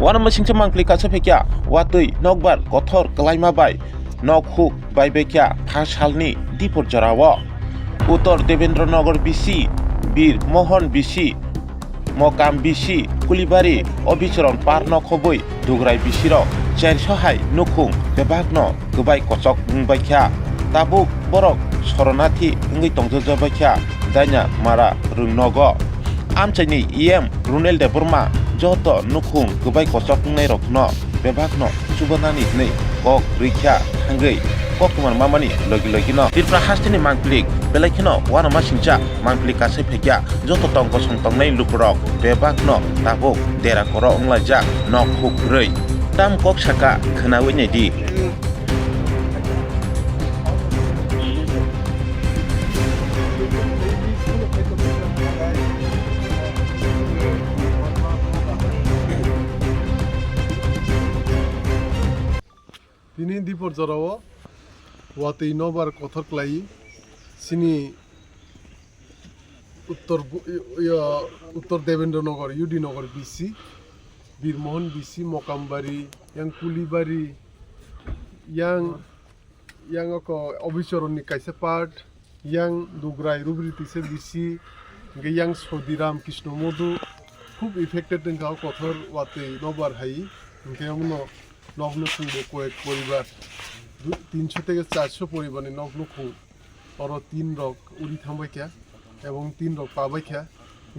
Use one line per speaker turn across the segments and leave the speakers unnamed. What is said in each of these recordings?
Wana masingcha mangpli kasa pekya watui nokbar kothor kalaima bai nokhuk bai bekya phasalni dipor jarawa Uttor Devendranagar bisi Bir Mohan bisi Mokam bisi Kulibari Obicharon Parno khoboi Dugrai bisiro Chairsohai nukhung bebagno gobai kochok ngbaikya tabuk borok soronathi ngui tongjojobaikya daina mara rungnogo amchaini Runel de Burma joto nukhung gobai kochok ngai rokno bebagno subanani nei kok rikya hangai kok tumar mamani logi no tirpra hastini mangplik belaikino wana masingcha mangplik kase phekya joto tongko songtongnai lukrok bebagno tabuk dera koro onglajak nok hukrei tam kok saka khnawi nei di
Ini di Porjarawa, wate inobar kothor klai, sini Uttor Devendranagar, UD Nagar BC, Bir Mohan BC, Mokambari, yang Kulibari, yang ako Obicharon ni kaisa part, yang Dugrai Rubri tise BC, yang Sodiram Krishna Modu, খুব affected dengan kothor wate inobar hai, কেমন নগ্ন খুব কয়েক পরিবার 300 থেকে 400 পরিবারে নগ্ন খুব আর 3 রক উড়ি থামবাইখ্যা এবং 3 রক পাবাইখ্যা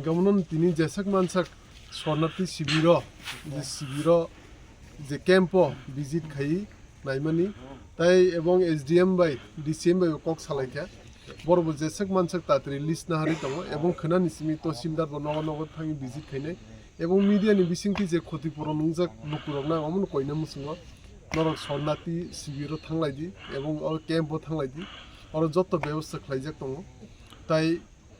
গমনন তিনি জেসাক মানসাক শরণার্থী শিবির যে ক্যাম্প ভিজিট খাই নাইমানি তাই এবং এসডিএম বাই ডিসিএম বাই কক সালাইখ্যা বড় জেসাক মানসাক তাড়াতাড়ি লিস্ট না হারি দङ এবং खोनानि सिमी तहसिलदार नगर थाङि ভিজিট খাইনাय এবং মিডিয়ানি বিসিংতি যে ক্ষতিপূরণ নুজাক নুকুরক না আমন কইনা মুসুङो নরক শরণার্থী শিবির থাংলাইদি এবং ক্যাম্প থাংলাইদি আর যত ব্যবস্থা খাইজাক দङ তাই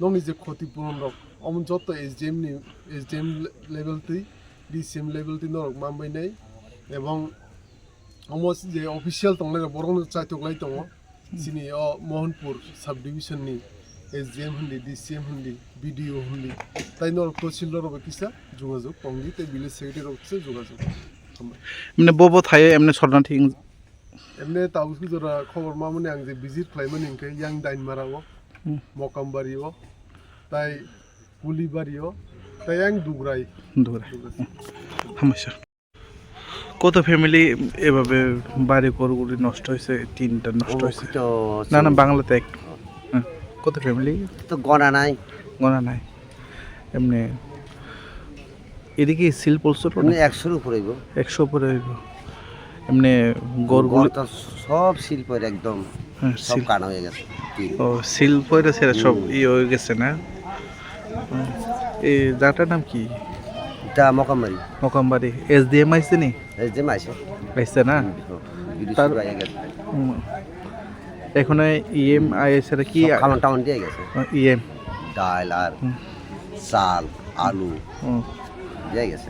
নংনি যে ক্ষতিপূরণ রক আমন যত এসডিএম লেভেলতি ডিসিএম লেভেলতি নরক মামবাইনাই এবং আমস যে অফিসিয়াল দংলাই বরং চাইতকলাই দङ সিনি মোহনপুর সাব ডিভিশননি SDM hundi, DCM hundi, BDO hundi, তাই নর তহসিলদার কিসা যোগাযোগ পঙ্গি তাই ভিলেজ সেক্রেটারি অফিসে যোগাযোগ
মানে ববো থায়ে এমনে শরণার্থী
এমনে তাউসু জরা খবর মামনে আং যে ভিজিট খাইমান ইনকে ইয়াং ডাইন মারাও মকামবাড়িও তাই কুলিবাড়িও তাই আং দুগরাই
সমস্যা কত ফ্যামিলি এভাবে বাড়ি ঘরগুলি নষ্ট হয়েছে 3টা নষ্ট হয়েছে না বাংলাতে এক কত ফ্যামিলি
তো গণা নাই
এমনি এদিকে সিল পড়ছে
মানে 100 উপরে হইব
100 উপরে হইব এমনি গরগুলো
তো সব সিল পড়ে একদম সব কানা হয়ে গেছে
ও সিল পড়ে সেটা সব হয়ে গেছে না এই জায়গাটার নাম কি
এটা মকামবাড়ি
এসডিএম আইছে নি
এসডিএম
আইছে না তার এখন ইএম আইএসএর কি
খামান দিয়ে গেছে
ইএম
ডাল আর চাল আলু দিয়ে গেছে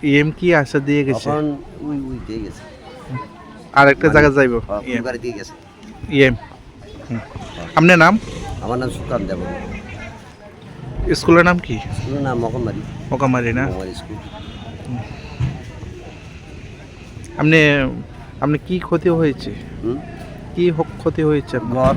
ইএম কি আশা দিয়ে গেছে
এখন উই দিয়ে গেছে
আর একটা জায়গা যাইব
ইএম গাড়ি দিয়ে গেছে
ইএম আপনার নাম
আমার নাম সুকান্ত দেব
স্কুলের নাম কি
স্কুলের নাম
মকামারি না
স্কুল
আপনি কি ক্ষতি হয়েছে কি ক্ষতি হয়েছে
ঘর